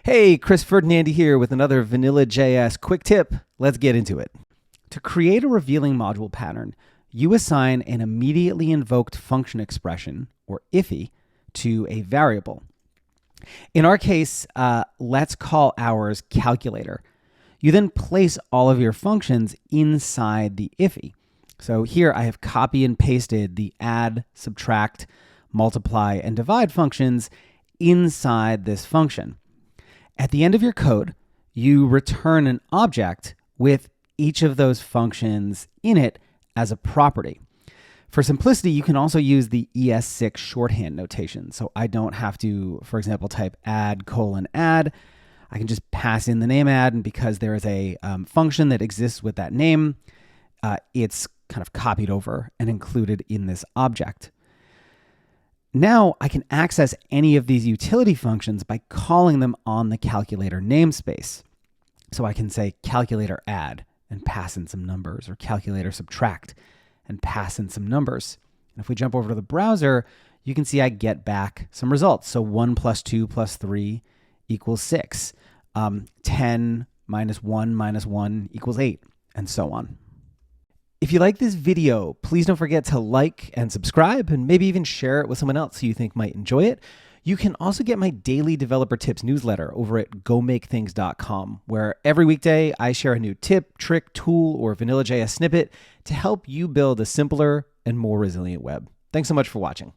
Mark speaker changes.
Speaker 1: Hey, Chris Ferdinandi here with another Vanilla.js quick tip. Let's get into it. To create a revealing module pattern, you assign an immediately invoked function expression, or IFE, to a variable. In our case, let's call ours calculator. You then place all of your functions inside the IFE. So here I have copy and pasted the add, subtract, multiply, and divide functions inside this function. At the end of your code, you return an object with each of those functions in it as a property. For simplicity, you can also use the ES6 shorthand notation. So I don't have to, for example, type add::add. I can just pass in the name add, and because there is a function that exists with that name, it's kind of copied over and included in this object. Now I can access any of these utility functions by calling them on the calculator namespace. So I can say calculator add and pass in some numbers, or calculator subtract and pass in some numbers. And if we jump over to the browser, you can see I get back some results. So 1 plus 2 plus 3 equals 6. 10 minus 1 minus 1 equals 8, and so on. If you like this video, please don't forget to like and subscribe, and maybe even share it with someone else who you think might enjoy it. You can also get my daily developer tips newsletter over at gomakethings.com, where every weekday I share a new tip, trick, tool, or Vanilla.js snippet to help you build a simpler and more resilient web. Thanks so much for watching.